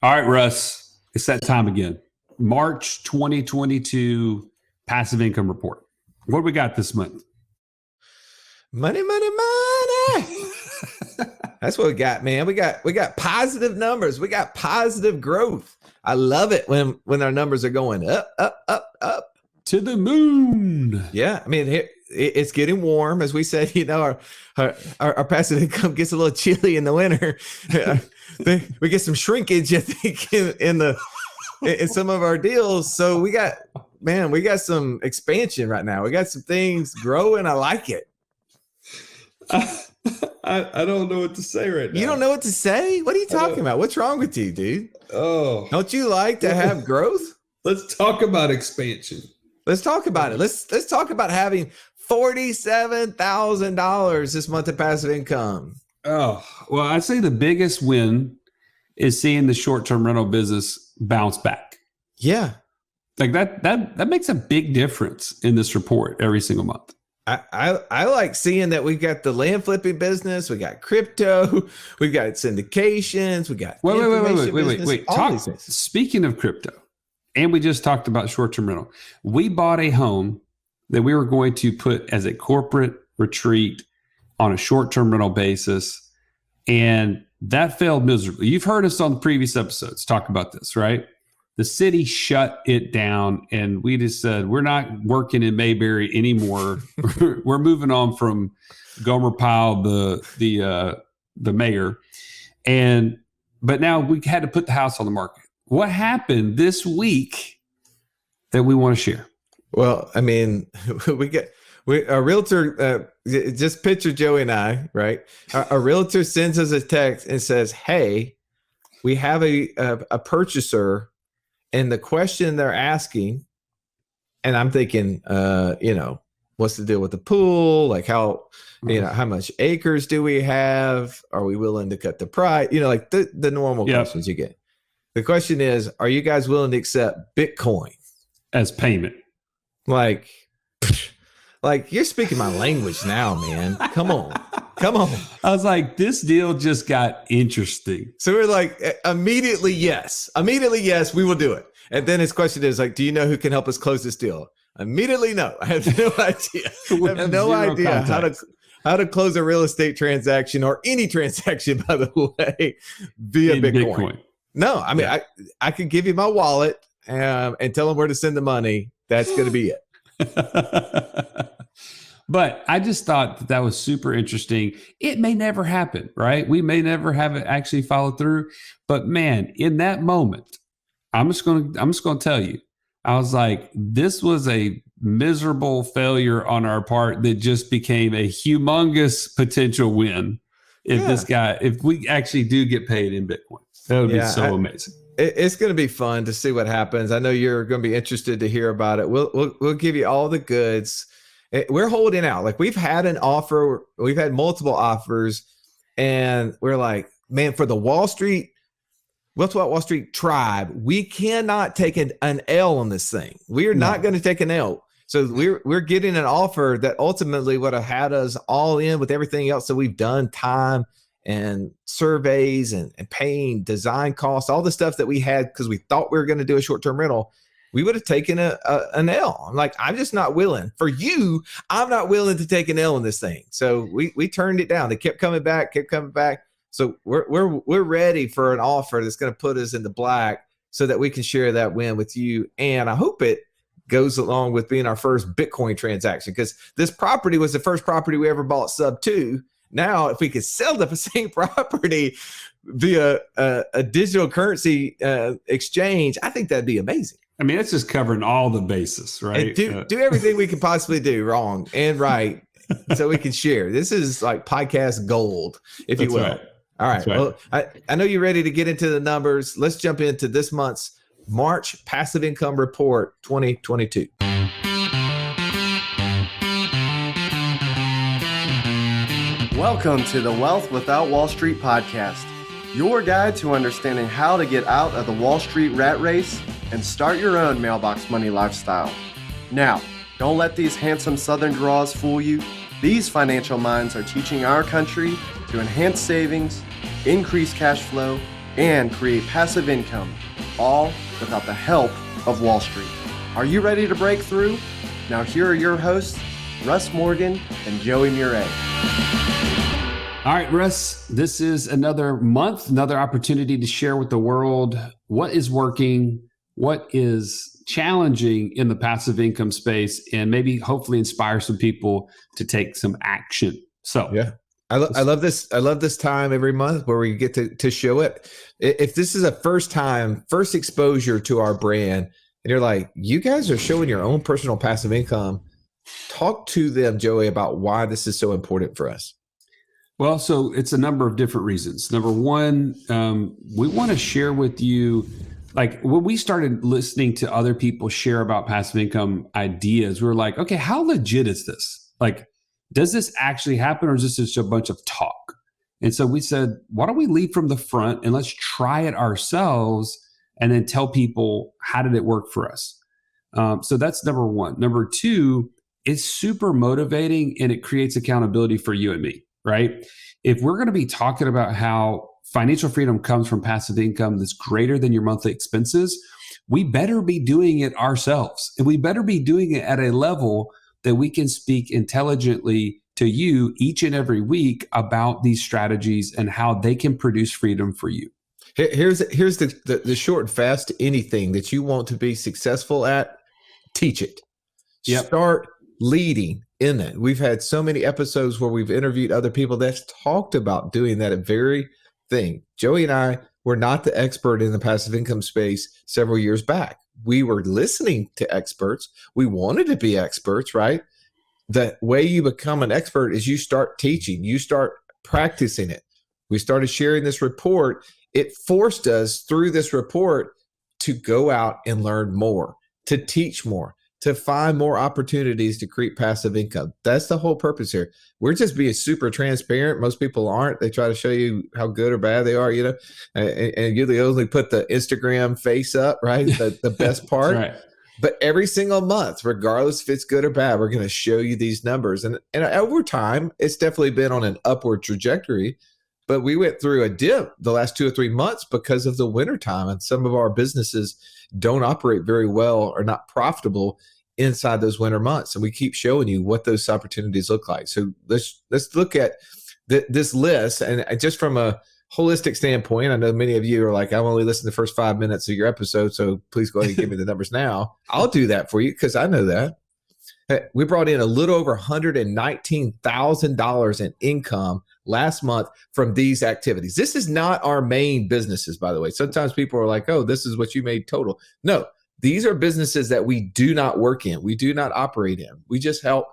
All right, Russ, it's that time again. March 2022 passive income report. What do we got this month? Money. That's what we got, man. We got positive numbers. We got positive growth. I love it when our numbers are going up to the moon. Yeah, I mean, it's getting warm, as we said. You know, our passive income gets a little chilly in the winter. We get some shrinkage, I think, in some of our deals. So we got some expansion right now. We got some things growing. I like it. I don't know what to say right now. You don't know what to say? What are you talking about? What's wrong with you, dude? Oh, don't you like to have growth? Let's talk about expansion. Let's talk about it. Let's talk about having $47,000 this month of passive income. Oh, well, I'd say the biggest win is seeing the short-term rental business bounce back. Yeah. Like that makes a big difference in this report every single month. I like seeing that we've got the land flipping business, we got crypto, we've got syndications, we got wait. Speaking of crypto, and we just talked about short-term rental. We bought a home that we were going to put as a corporate retreat on a short-term rental basis, and that failed miserably. You've heard us on the previous episodes talk about this, right? The city shut it down, and we just said, we're not working in Mayberry anymore. We're moving on from Gomer Pyle, the mayor. But now we had to put the house on the market. What happened this week that we want to share? Well, I mean, our realtor, just picture Joey and I, right? Our realtor sends us a text and says, hey, we have a purchaser. And the question they're asking, and I'm thinking, what's the deal with the pool? Like how much acres do we have? Are we willing to cut the price? Like the normal questions you get. The question is, are you guys willing to accept Bitcoin as payment? Like you're speaking my language now, man. Come on. I was like, this deal just got interesting. So we're like, immediately, yes, we will do it. And then his question is like, do you know who can help us close this deal? Immediately, no. I have no idea. I have no idea how to close a real estate transaction or any transaction, by the way, via Bitcoin. No, I mean, I could give you my wallet and tell them where to send the money. That's going to be it. But I just thought that was super interesting. It may never happen, right? We may never have it actually follow through. But man, in that moment, I'm just going to tell you, I was like, this was a miserable failure on our part that just became a humongous potential win. If we actually do get paid in Bitcoin, that would be so amazing. It's going to be fun to see what happens. I know you're going to be interested to hear about it. We'll give you all the goods. We're holding out. Like we've had an offer, we've had multiple offers, and we're like, man, for the Wall Street tribe, we cannot take an L on this thing. We are not going to take an L. So we're getting an offer that ultimately would have had us all in with everything else that we've done, time and surveys and paying design costs, all the stuff that we had because we thought we were going to do a short-term rental. We would have taken an L. I'm like, I'm just not willing. For you, I'm not willing to take an L in this thing. So we turned it down. They kept coming back. So we're ready for an offer that's going to put us in the black so that we can share that win with you. And I hope it goes along with being our first Bitcoin transaction, because this property was the first property we ever bought sub 2. Now, if we could sell the same property via a digital currency exchange, I think that'd be amazing. I mean, it's just covering all the bases, right? And do everything we can possibly do wrong and right so we can share. This is like podcast gold, if you will. Right. All right. Well, I know you're ready to get into the numbers. Let's jump into this month's March Passive Income Report 2022. Welcome to the Wealth Without Wall Street podcast, your guide to understanding how to get out of the Wall Street rat race and start your own mailbox money lifestyle. Now, don't let these handsome Southern draws fool you. These financial minds are teaching our country to enhance savings, increase cash flow, and create passive income, all without the help of Wall Street. Are you ready to break through? Now here are your hosts, Russ Morgan and Joey Murray. All right, Russ, this is another month, another opportunity to share with the world what is working, what is challenging in the passive income space, and maybe hopefully inspire some people to take some action. So yeah, I love this. I love this time every month where we get to show it. If this is a first exposure to our brand, and you're like, you guys are showing your own personal passive income, talk to them, Joey, about why this is so important for us. Well, so it's a number of different reasons. Number one, we want to share with you, like when we started listening to other people share about passive income ideas, we were like, okay, how legit is this? Like, does this actually happen or is this just a bunch of talk? And so we said, why don't we lead from the front and let's try it ourselves and then tell people, how did it work for us? So that's number one. Number two, it's super motivating and it creates accountability for you and me. Right? If we're going to be talking about how financial freedom comes from passive income that's greater than your monthly expenses, we better be doing it ourselves. And we better be doing it at a level that we can speak intelligently to you each and every week about these strategies and how they can produce freedom for you. Here's the short and fast to anything that you want to be successful at, teach it. Yep. Start leading in it. We've had so many episodes where we've interviewed other people that's talked about doing that very thing. Joey and I were not the expert in the passive income space several years back. We were listening to experts. We wanted to be experts, right? The way you become an expert is you start teaching, you start practicing it. We started sharing this report. It forced us through this report to go out and learn more, to teach more, to find more opportunities to create passive income. That's the whole purpose here. We're just being super transparent. Most people aren't. They try to show you how good or bad they are, and you only put the Instagram face up, right? The best part. Right. But every single month, regardless if it's good or bad, we're going to show you these numbers. And over time, it's definitely been on an upward trajectory. But we went through a dip the last 2 or 3 months because of the wintertime. And some of our businesses don't operate very well or not profitable inside those winter months. And we keep showing you what those opportunities look like. So let's look at this list. And just from a holistic standpoint, I know many of you are like, I've only listened to the first 5 minutes of your episode, so please go ahead and give me the numbers now. I'll do that for you because I know that. We brought in a little over $119,000 in income last month from these activities. This is not our main businesses, by the way. Sometimes people are like, oh, this is what you made total. No, these are businesses that we do not work in. We do not operate in. We just help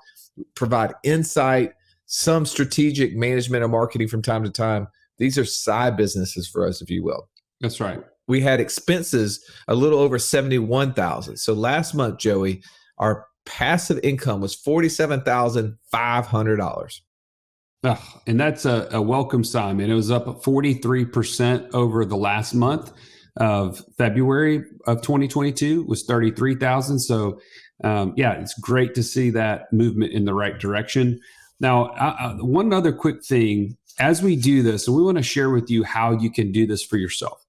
provide insight, some strategic management and marketing from time to time. These are side businesses for us, if you will. That's right. We had expenses a little over $71,000. So last month, Joey, our passive income was $47,500. And that's a welcome sign, man. It was up 43% over the last month of February of 2022 was 33,000. So it's great to see that movement in the right direction. Now, one other quick thing, as we do this, and we want to share with you how you can do this for yourself.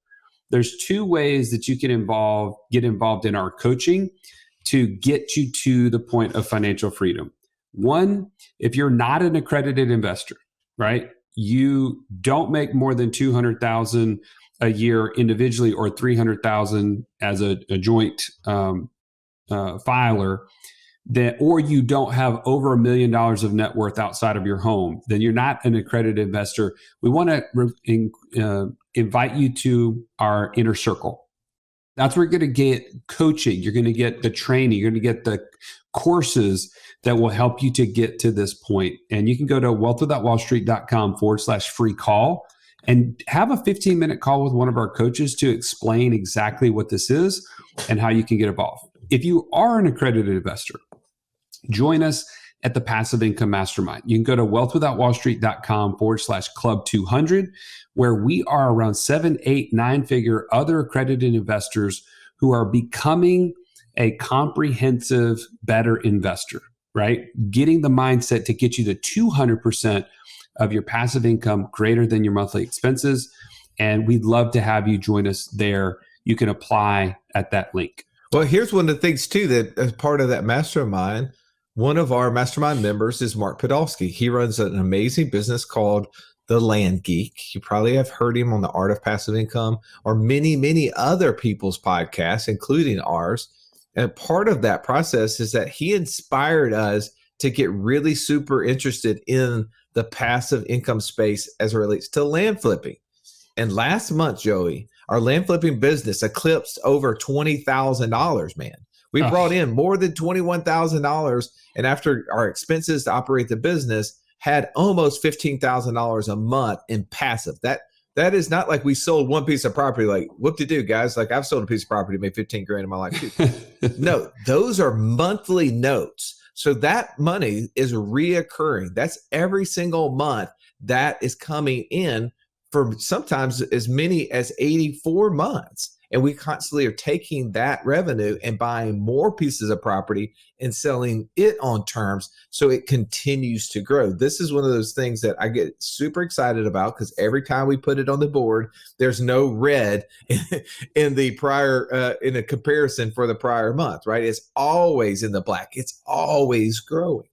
There's 2 ways that you can get involved in our coaching to get you to the point of financial freedom. One, if you're not an accredited investor, right? You don't make more than $200,000 a year individually or $300,000 as a joint filer, or you don't have over $1 million of net worth outside of your home, then you're not an accredited investor. We want to invite you to our inner circle. That's where you're going to get coaching. You're going to get the training. You're going to get the courses that will help you to get to this point. And you can go to wealthwithoutwallstreet.com/free call and have a 15-minute call with one of our coaches to explain exactly what this is and how you can get involved. If you are an accredited investor, join us at the Passive Income Mastermind. You can go to wealthwithoutwallstreet.com/club200, where we are around 7, 8, 9-figure other accredited investors who are becoming a comprehensive, better investor, right? Getting the mindset to get you to 200% of your passive income greater than your monthly expenses. And we'd love to have you join us there. You can apply at that link. Well, here's one of the things too, that as part of that mastermind, one of our mastermind members is Mark Podolsky. He runs an amazing business called The Land Geek. You probably have heard him on the Art of Passive Income or many other people's podcasts, including ours. And part of that process is that he inspired us to get really super interested in the passive income space as it relates to land flipping. And last month, Joey, our land flipping business eclipsed over $20,000, man. We brought in more than $21,000, and after our expenses to operate the business, had almost $15,000 a month in passive. That is not like we sold one piece of property, like whoop-de-doo, guys. Like I've sold a piece of property, made 15 grand in my life too. No, those are monthly notes. So that money is reoccurring. That's every single month that is coming in for sometimes as many as 84 months. And we constantly are taking that revenue and buying more pieces of property and selling it on terms so it continues to grow. This is one of those things that I get super excited about because every time we put it on the board, there's no red in the prior, in a comparison for the prior month, right? It's always in the black. It's always growing.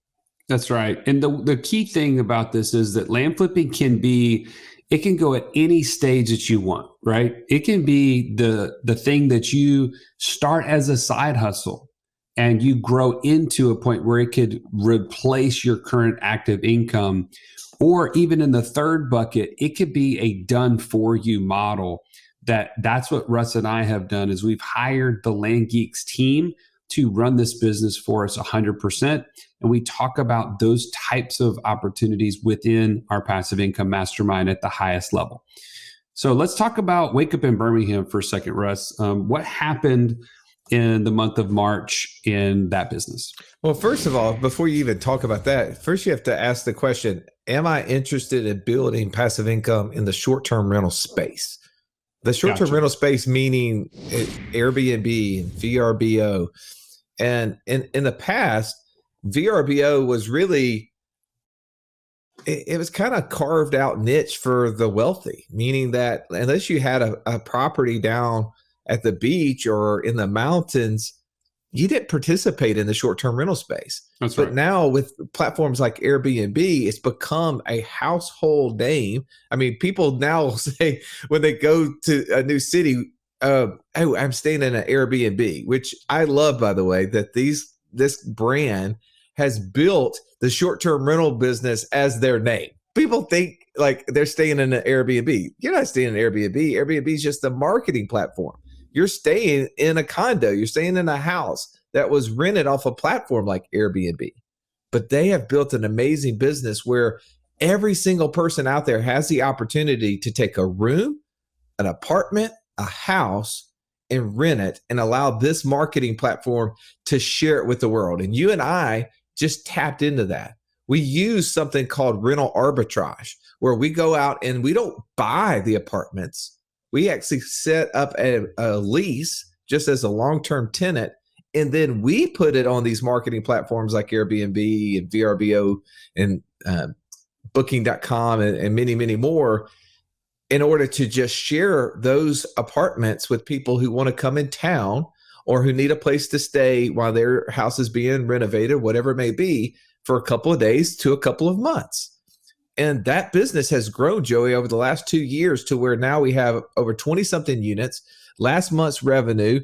That's right. And the key thing about this is that land flipping it can go at any stage that you want, right? It can be the thing that you start as a side hustle and you grow into a point where it could replace your current active income. Or even in the third bucket, it could be a done for you model. That's what Russ and I have done is we've hired the Land Geeks team to run this business for us 100%. And we talk about those types of opportunities within our passive income mastermind at the highest level. So let's talk about Wake Up in Birmingham for a second, Russ. What happened in the month of March in that business? Well, first of all, before you even talk about that, first you have to ask the question, am I interested in building passive income in the short-term rental space? The short-term rental space, meaning Airbnb and VRBO. And in the past, VRBO was really, it was kind of carved out niche for the wealthy, meaning that unless you had a property down at the beach or in the mountains, you didn't participate in the short-term rental space. That's right. But now with platforms like Airbnb, it's become a household name. I mean, people now say when they go to a new city, oh, I'm staying in an Airbnb, which I love, by the way, that this brand has built the short-term rental business as their name. People think like they're staying in an Airbnb. You're not staying in an Airbnb. Airbnb is just a marketing platform. You're staying in a condo. You're staying in a house that was rented off a platform like Airbnb. But they have built an amazing business where every single person out there has the opportunity to take a room, an apartment, a house, and rent it and allow this marketing platform to share it with the world. And you and I just tapped into that. We use something called rental arbitrage, where we go out and we don't buy the apartments. We actually set up a lease just as a long-term tenant, and then we put it on these marketing platforms like Airbnb and VRBO and Booking.com and many more in order to just share those apartments with people who want to come in town or who need a place to stay while their house is being renovated, whatever it may be, for a couple of days to a couple of months. And that business has grown, Joey, over the last 2 years to where now we have over 20-something units. Last month's revenue,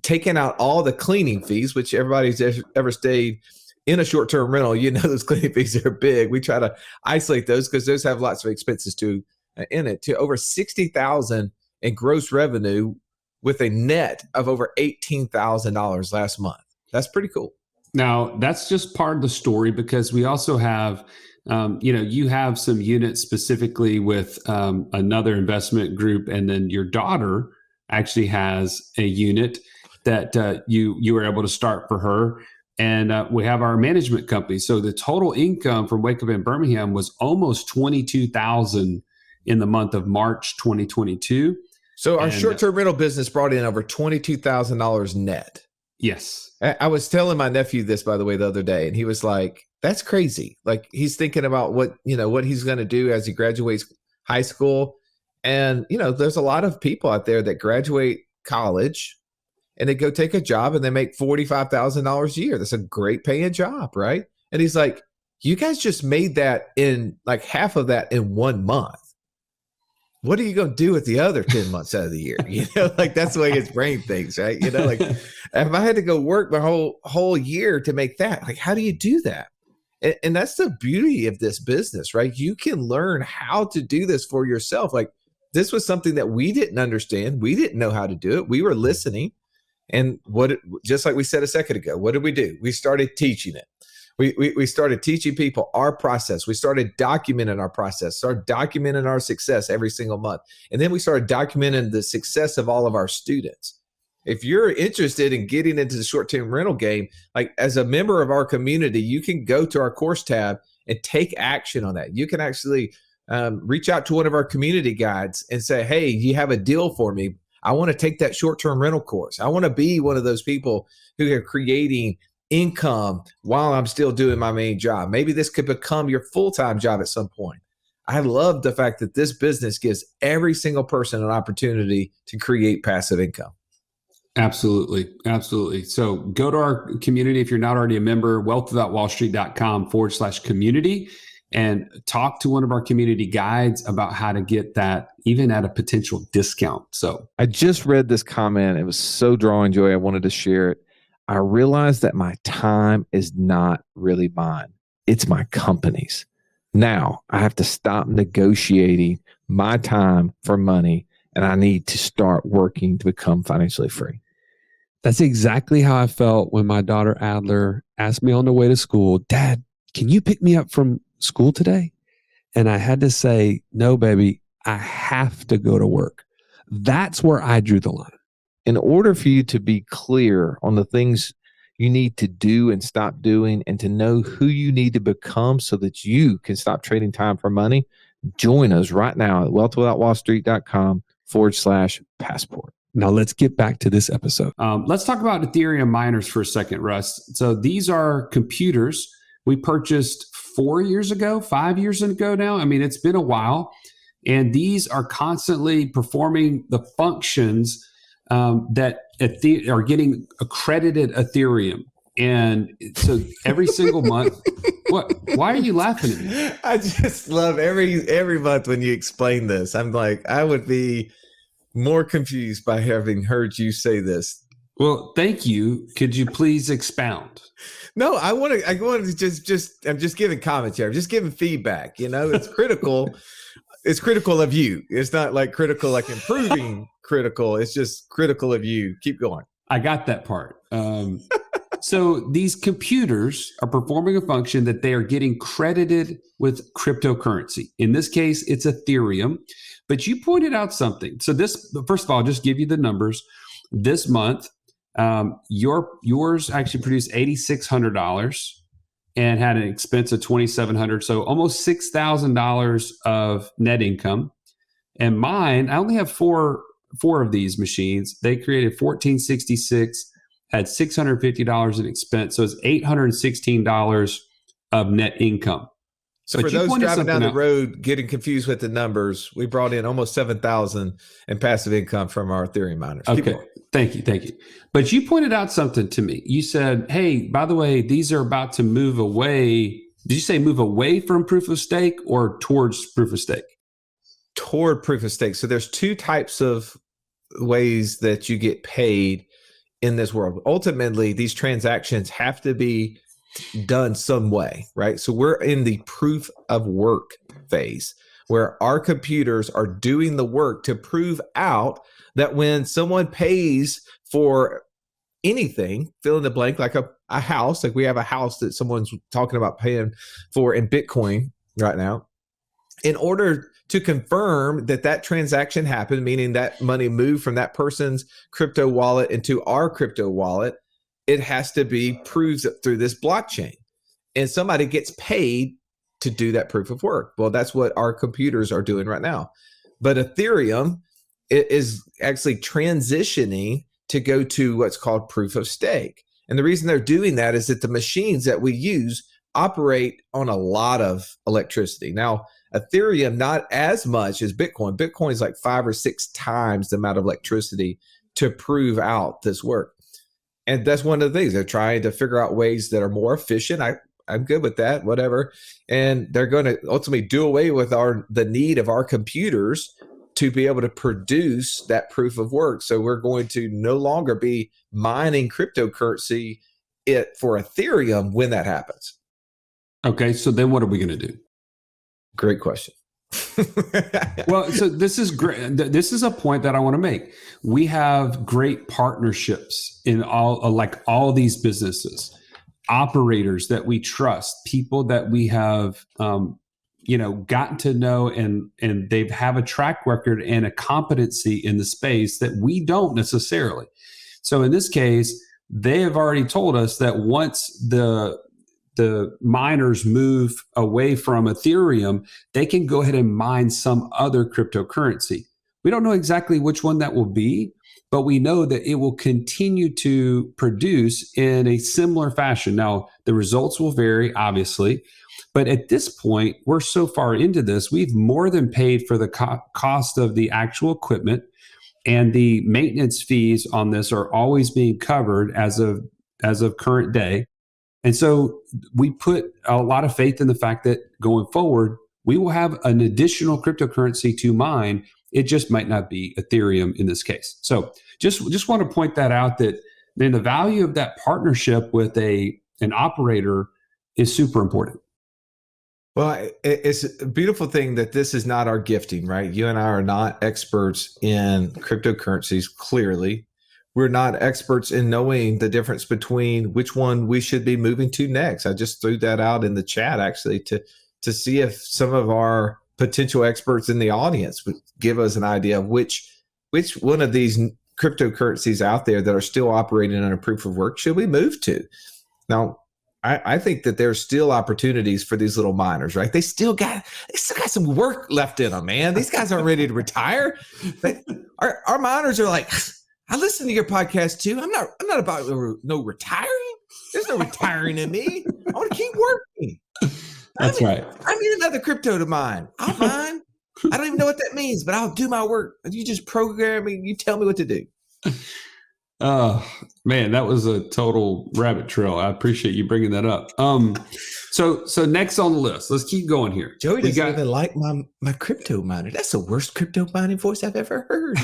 taking out all the cleaning fees, which everybody's ever stayed in a short-term rental, you know those cleaning fees are big. We try to isolate those because those have lots of expenses too in it, to over $60,000 in gross revenue with a net of over $18,000 last month. That's pretty cool. Now, that's just part of the story because we also have, you have some units specifically with another investment group, and then your daughter actually has a unit that you were able to start for her. And we have our management company. So the total income from Wake Up in Birmingham was almost $22,000 in the month of March 2022. So our short-term rental business brought in over $22,000 net. Yes. I was telling my nephew this, by the way, the other day, and he was like, that's crazy. Like he's thinking about what he's going to do as he graduates high school. And, there's a lot of people out there that graduate college and they go take a job and they make $45,000 a year. That's a great paying job, right? And he's like, you guys just made that in like half of that in 1 month. What are you going to do with the other 10 months out of the year? Like that's the way his brain thinks, right? Like if I had to go work my whole year to make that, like, how do you do that? And that's the beauty of this business, right? You can learn how to do this for yourself. Like this was something that we didn't understand. We didn't know how to do it. We were listening. And just like we said a second ago, what did we do? We started teaching it. We started teaching people our process. We started documenting our process, started documenting our success every single month. And then we started documenting the success of all of our students. If you're interested in getting into the short-term rental game, like as a member of our community, you can go to our course tab and take action on that. You can actually reach out to one of our community guides and say, hey, you have a deal for me. I want to take that short-term rental course. I want to be one of those people who are creating income while I'm still doing my main job. Maybe this could become your full-time job at some point. I love the fact that this business gives every single person an opportunity to create passive income. Absolutely. Absolutely. So go to our community. If you're not already a member, wealthwithoutwallstreet.com/community, and talk to one of our community guides about how to get that even at a potential discount. So I just read this comment. It was so drawing, Joey. I wanted to share it. I realized that my time is not really mine. It's my company's. Now I have to stop negotiating my time for money, and I need to start working to become financially free. That's exactly how I felt when my daughter Adler asked me on the way to school, Dad, can you pick me up from school today? And I had to say, no, baby, I have to go to work. That's where I drew the line. In order for you to be clear on the things you need to do and stop doing, and to know who you need to become so that you can stop trading time for money, join us right now at wealthwithoutwallstreet.com/passport. Now let's get back to this episode. Let's talk about Ethereum miners for a second, Russ. So these are computers we purchased 4 years ago, 5 years ago now. I mean, it's been a while. And these are constantly performing the functions that are getting accredited Ethereum. And so every single month, what? Why are you laughing at me? I just love every month when you explain this. I'm like, I would be more confused by having heard you say this. Well, thank you. Could you please expound? No, I want to just I'm just giving comments here. I'm just giving feedback. It's critical. It's critical of you. It's not like critical, like improving critical. It's just critical of you. Keep going. I got that part. So these computers are performing a function that they are getting credited with cryptocurrency. In this case, it's Ethereum. But you pointed out something. So this, first of all, I'll just give you the numbers. This month, yours actually produced $8,600 and had an expense of $2,700. So almost $6,000 of net income. And mine, I only have four of these machines. They created $1,466, had $650 in expense. So it's $816 of net income. So for those driving down the road getting confused with the numbers, we brought in almost $7,000 in passive income from our Ethereum miners. Okay. Thank you. But you pointed out something to me. You said, hey, by the way, these are about to move away. Did you say move away from proof of stake or towards proof of stake? Toward proof of stake. So there's two types of ways that you get paid in this world. Ultimately, these transactions have to be done some way, right? So we're in the proof of work phase where our computers are doing the work to prove out that when someone pays for anything, fill in the blank, like a house, like we have a house that someone's talking about paying for in Bitcoin right now, in order to confirm that transaction happened, meaning that money moved from that person's crypto wallet into our crypto wallet, it has to be proved through this blockchain. And somebody gets paid to do that proof of work. Well, that's what our computers are doing right now. But Ethereum is actually transitioning to go to what's called proof of stake. And the reason they're doing that is that the machines that we use operate on a lot of electricity. Now, Ethereum, not as much as Bitcoin. Bitcoin is like 5 or 6 times the amount of electricity to prove out this work. And that's one of the things. They're trying to figure out ways that are more efficient. I'm good with that, whatever. And they're going to ultimately do away with the need of our computers to be able to produce that proof of work. So we're going to no longer be mining cryptocurrency for Ethereum when that happens. Okay, so then what are we going to do? Great question. Well, so this is great. This is a point that I want to make. We have great partnerships in all these businesses, operators that we trust, people that we have, gotten to know, and they have a track record and a competency in the space that we don't necessarily. So in this case, they have already told us that once the miners move away from Ethereum, they can go ahead and mine some other cryptocurrency. We don't know exactly which one that will be, but we know that it will continue to produce in a similar fashion. Now, the results will vary, obviously, but at this point, we're so far into this, we've more than paid for the cost of the actual equipment, and the maintenance fees on this are always being covered as of current day. And so we put a lot of faith in the fact that going forward, we will have an additional cryptocurrency to mine. It just might not be Ethereum in this case. So just want to point that out, that then the value of that partnership with an operator is super important. Well, it's a beautiful thing that this is not our gifting, right? You and I are not experts in cryptocurrencies, clearly. We're not experts in knowing the difference between which one we should be moving to next. I just threw that out in the chat, actually, to see if some of our potential experts in the audience would give us an idea of which one of these cryptocurrencies out there that are still operating on a proof of work should we move to. Now, I think that there's still opportunities for these little miners, right? They still got some work left in them, man. These guys aren't ready to retire. Our miners are like, I listen to your podcast too. I'm not about no retiring. There's no retiring in me. I want to keep working. That's right. I need another crypto to mine. I'll mine. I don't even know what that means, but I'll do my work. You just program me. You tell me what to do. Oh man, that was a total rabbit trail. I appreciate you bringing that up. So next on the list, let's keep going here. Joey doesn't even like my crypto miner. That's the worst crypto mining voice I've ever heard.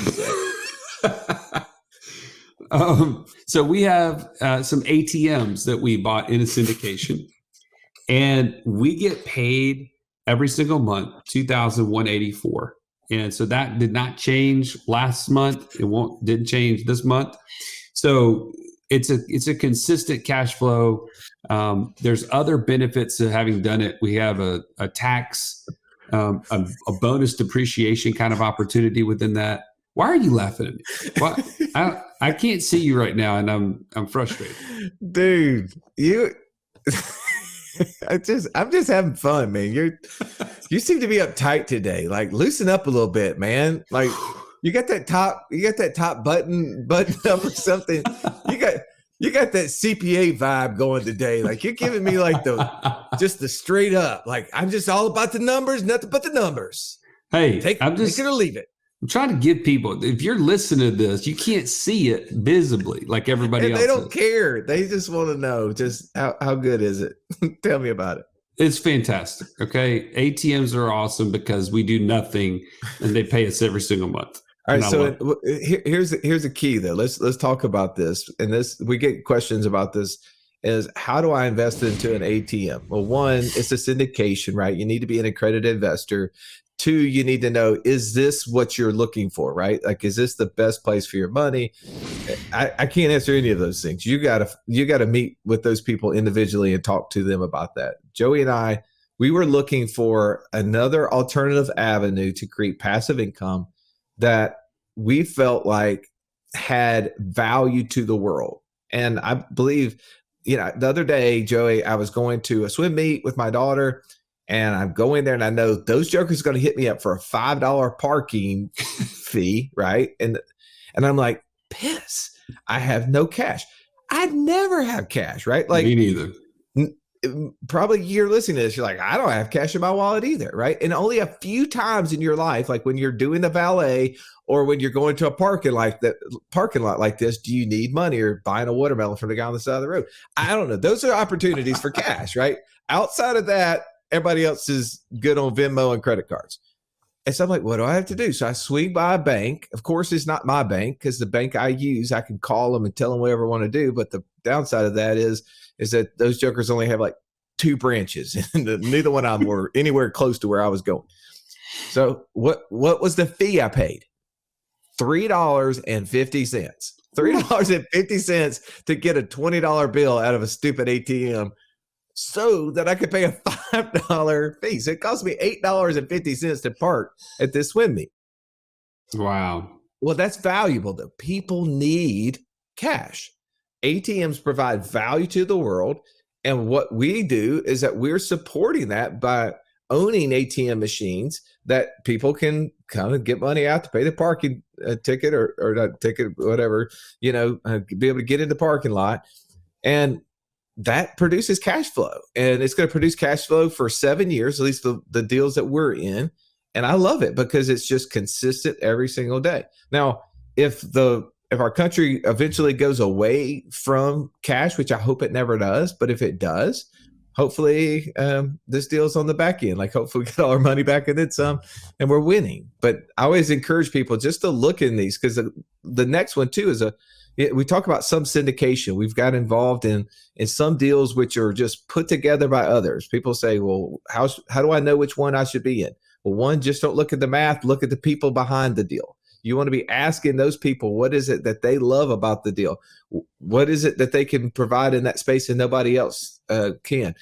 So we have some ATMs that we bought in a syndication, and we get paid every single month, $2,184. And so that did not change last month. Didn't change this month. So it's a consistent cash flow. There's other benefits to having done it. We have a tax, a bonus depreciation kind of opportunity within that. Why are you laughing at me? Well, I can't see you right now, and I'm frustrated. Dude, I'm just having fun, man. You seem to be uptight today. Like, loosen up a little bit, man. Like, you got that top button up or something. You got that CPA vibe going today. Like, you're giving me like just the straight up. Like, I'm just all about the numbers, nothing but the numbers. Hey, take it or leave it. I'm trying to give people, if you're listening to this, you can't see it visibly like everybody else. They don't care. They just want to know just how good is it? Tell me about it. It's fantastic. Okay. ATMs are awesome because we do nothing and they pay us every single month. All right. So here's the key though. Let's talk about this. And we get questions about this is how do I invest into an ATM? Well, one, it's a syndication, right? You need to be an accredited investor. Two, you need to know, is this what you're looking for, right? Like, is this the best place for your money? I can't answer any of those things. You gotta meet with those people individually and talk to them about that. Joey and I, we were looking for another alternative avenue to create passive income that we felt like had value to the world. And I believe, the other day, Joey, I was going to a swim meet with my daughter. And I'm going there and I know those jokers are going to hit me up for a $5 parking fee, right? And I'm like, piss, I have no cash. I'd never have cash, right? Like, me neither. probably you're listening to this, you're like, I don't have cash in my wallet either, right? And only a few times in your life, like when you're doing the valet or when you're going to a parking lot like this, do you need money or buying a watermelon from the guy on the side of the road? I don't know. Those are opportunities for cash, right? Outside of that, everybody else is good on Venmo and credit cards. And so I'm like, what do I have to do? So I swing by a bank. Of course, it's not my bank because the bank I use, I can call them and tell them whatever I want to do. But the downside of that is that those jokers only have like 2 branches, and neither one of them were anywhere close to where I was going. So what was the fee I paid? $3.50. $3.50 to get a $20 bill out of a stupid ATM so that I could pay a $5 fee. So it cost me $8.50 to park at this swim meet. Wow. Well, that's valuable though. People need cash. ATMs provide value to the world. And what we do is that we're supporting that by owning ATM machines that people can kind of get money out to pay the parking ticket or not ticket, whatever, be able to get in the parking lot. And that produces cash flow, and it's going to produce cash flow for 7 years, at least the deals that we're in. And I love it because it's just consistent every single day. Now, if our country eventually goes away from cash, which I hope it never does, but if it does, hopefully this deal's on the back end. Like hopefully we get all our money back and then some, and we're winning. But I always encourage people just to look in these, because the next one too is we talk about some syndication. We've got involved in some deals which are just put together by others. People say, well, how do I know which one I should be in? Well, one, just don't look at the math, look at the people behind the deal. You want to be asking those people, what is it that they love about the deal? What is it that they can provide in that space and nobody else can?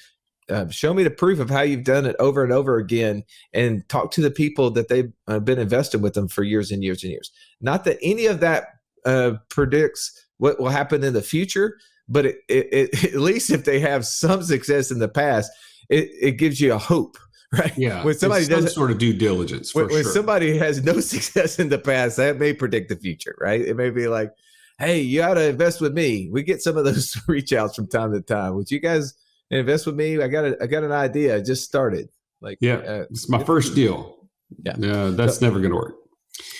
Show me the proof of how you've done it over and over again, and talk to the people that they've been invested with them for years and years and years. Not that any of that predicts what will happen in the future, but it at least if they have some success in the past, it gives you a hope, right? Yeah, when somebody does some sort of due diligence. When somebody has no success in the past, that may predict the future, right? It may be like, hey, you ought to invest with me. We get some of those reach outs from time to time. Would you guys invest with me? I got an idea. I just started. Like, it's my first deal. Yeah, that's never going to work.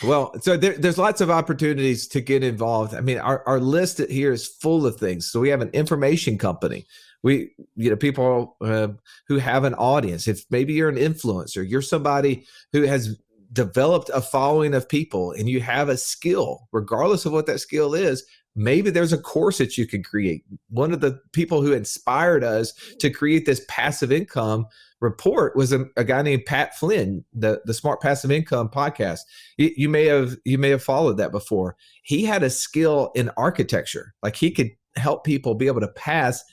Well, so there's lots of opportunities to get involved. I mean, our list here is full of things. So we have an information company. We, people who have an audience. If maybe you're an influencer, you're somebody who has developed a following of people and you have a skill, regardless of what that skill is, maybe there's a course that you can create. One of the people who inspired us to create this passive income report was a guy named Pat Flynn, the Smart Passive Income podcast. You may have followed that before. He had a skill in architecture. Like he could help people be able to pass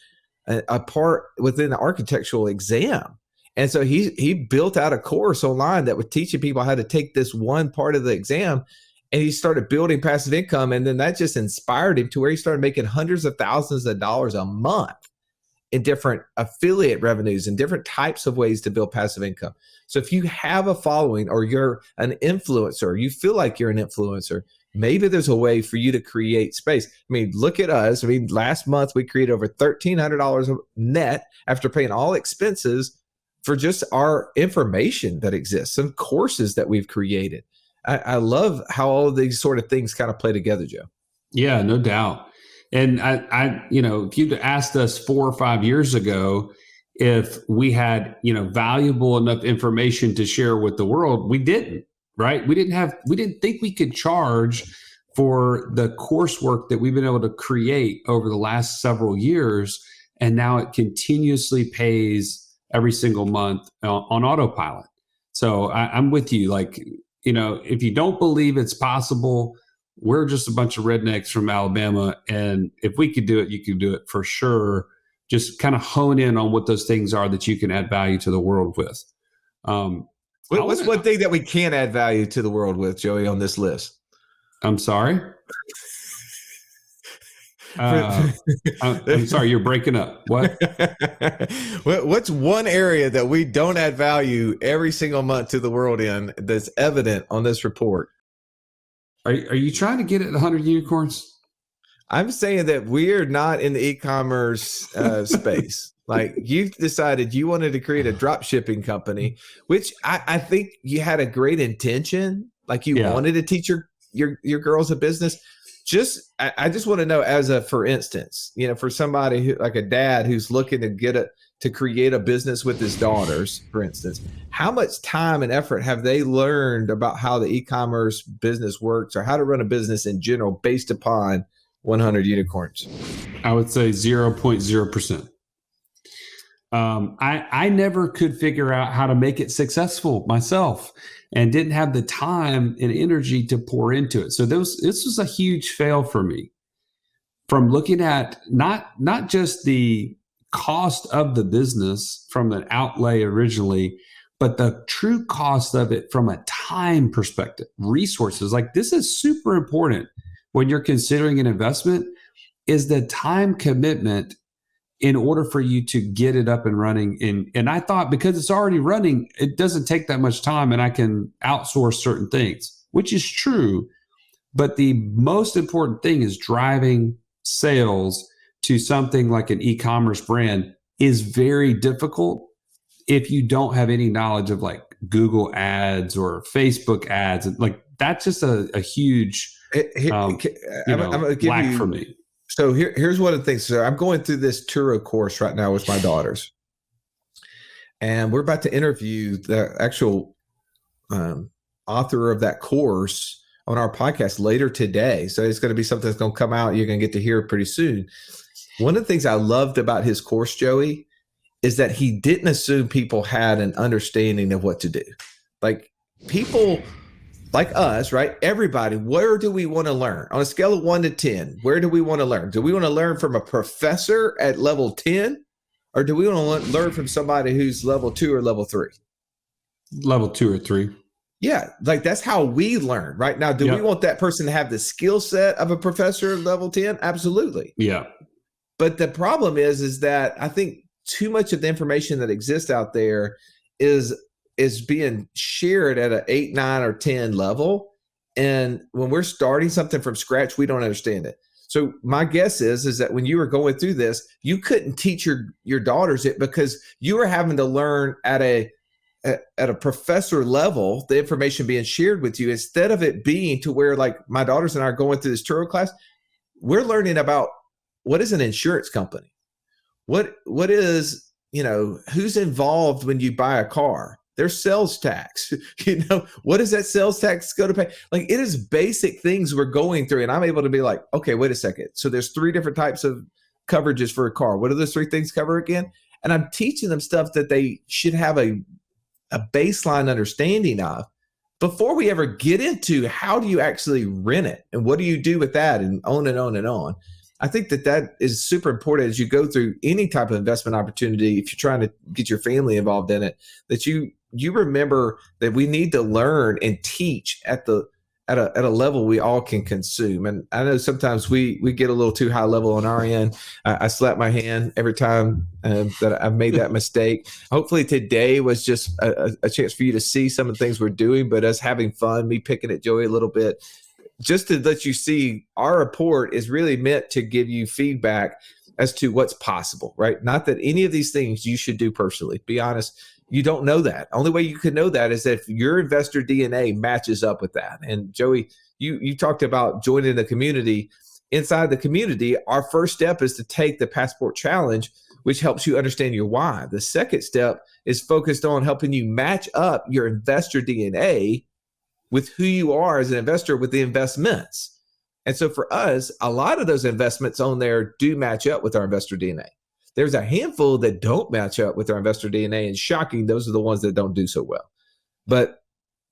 a part within the architectural exam. And so he built out a course online that was teaching people how to take this one part of the exam, and he started building passive income. And then that just inspired him to where he started making hundreds of thousands of dollars a month in different affiliate revenues and different types of ways to build passive income. So if you have a following or you're an influencer, you feel like you're an influencer, maybe there's a way for you to create space. I mean, look at us. I mean, last month we created over $1,300 net after paying all expenses for just our information that exists, some courses that we've created. I love how all of these sort of things kind of play together, Joe. Yeah, no doubt. And I if you'd asked us 4 or 5 years ago if we had, valuable enough information to share with the world, we didn't, right? We didn't think we could charge for the coursework that we've been able to create over the last several years. And now it continuously pays every single month on autopilot. So I'm with you. Like, if you don't believe it's possible, we're just a bunch of rednecks from Alabama. And if we could do it, you could do it for sure. Just kind of hone in on what those things are that you can add value to the world with. What's one thing that we can add value to the world with, Joey, on this list? I'm sorry. I'm sorry, you're breaking up. What? What's one area that we don't add value every single month to the world in that's evident on this report? Are you trying to get at 100 unicorns? I'm saying that we're not in the e-commerce space. Like, you decided you wanted to create a drop shipping company, which I think you had a great intention. Like, you wanted to teach your girls a business. I just want to know, for instance, for somebody who, like a dad who's looking to create a business with his daughters, for instance, how much time and effort have they learned about how the e-commerce business works, or how to run a business in general based upon 100 unicorns? I would say 0.0%. I never could figure out how to make it successful myself, and didn't have the time and energy to pour into it. So this was a huge fail for me, from looking at not just the cost of the business from an outlay originally, but the true cost of it from a time perspective, resources. Like, this is super important when you're considering an investment, is the time commitment in order for you to get it up and running. And I thought, because it's already running, it doesn't take that much time and I can outsource certain things, which is true. But the most important thing is driving sales to something like an e-commerce brand is very difficult if you don't have any knowledge of like Google ads or Facebook ads. Like, that's just a huge lack for me. So here's one of the things. So I'm going through this Turo course right now with my daughters, and we're about to interview the actual author of that course on our podcast later today. So it's going to be something that's going to come out. You're going to get to hear it pretty soon. One of the things I loved about his course, Joey, is that he didn't assume people had an understanding of what to do. Like, people like us, right? Everybody, where do we want to learn? On a scale of 1 to 10, where do we want to learn? Do we want to learn from a professor at level 10? Or do we want to learn from somebody who's level 2 or level 3? Level 2 or 3. Yeah, like, that's how we learn. Right now, do we want that person to have the skill set of a professor at level 10? Absolutely. Yeah. But the problem is that I think too much of the information that exists out there is being shared at an 8, 9, or 10 level. And when we're starting something from scratch, we don't understand it. So my guess is that when you were going through this, you couldn't teach your daughters it because you were having to learn at a professor level, the information being shared with you, instead of it being to where, like, my daughters and I are going through this Turo class, we're learning about what is an insurance company? What is, who's involved when you buy a car? There's sales tax. What does that sales tax go to pay? Like, it is basic things we're going through. And I'm able to be like, okay, wait a second. So there's 3 different types of coverages for a car. What do those 3 things cover again? And I'm teaching them stuff that they should have a baseline understanding of before we ever get into how do you actually rent it and what do you do with that, and on and on and on. I think that is super important as you go through any type of investment opportunity. If you're trying to get your family involved in it, that you remember that we need to learn and teach at a level we all can consume. And I know sometimes we get a little too high level on our end. I slap my hand every time that I've made that mistake. Hopefully today was just a chance for you to see some of the things we're doing, but us having fun, me picking at Joey a little bit, just to let you see our report is really meant to give you feedback as to what's possible, right? Not that any of these things you should do personally. Be honest, you don't know that. Only way you can know that is that if your investor DNA matches up with that. And Joey, you talked about joining the community. Inside the community, our first step is to take the Passport Challenge, which helps you understand your why. The second step is focused on helping you match up your investor DNA with who you are as an investor with the investments. And so for us, a lot of those investments on there do match up with our investor DNA. There's a handful that don't match up with our investor DNA, and shocking, those are the ones that don't do so well. But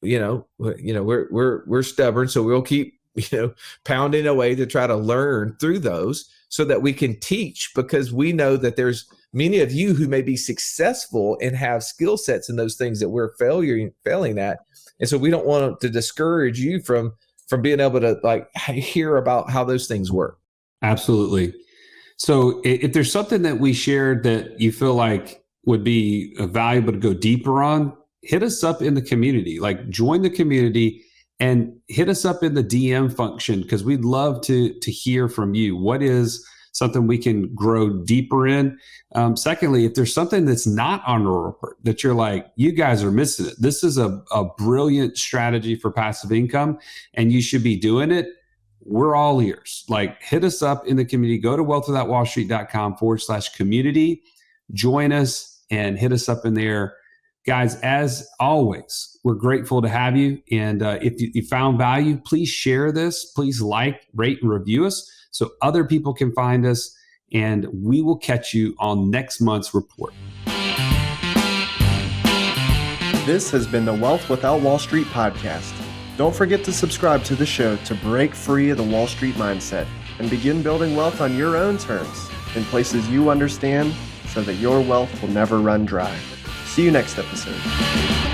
we're stubborn, so we'll keep pounding away to try to learn through those so that we can teach, because we know that there's many of you who may be successful and have skill sets in those things that we're failing at. And so we don't want to discourage you from being able to hear about how those things work. Absolutely. So if there's something that we shared that you feel like would be valuable to go deeper on, hit us up in the community. Like, join the community and hit us up in the DM function, because we'd love to hear from you. What is something we can grow deeper in? Secondly, if there's something that's not on the report that you're like, you guys are missing it, this is a brilliant strategy for passive income and you should be doing it, we're all ears. Like, hit us up in the community. Go to wealthwithoutwallstreet.com/community. Join us and hit us up in there. Guys, as always, we're grateful to have you. And if you found value, please share this. Please like, rate, and review us so other people can find us. And we will catch you on next month's report. This has been the Wealth Without Wall Street podcast. Don't forget to subscribe to the show to break free of the Wall Street mindset and begin building wealth on your own terms in places you understand, so that your wealth will never run dry. See you next episode.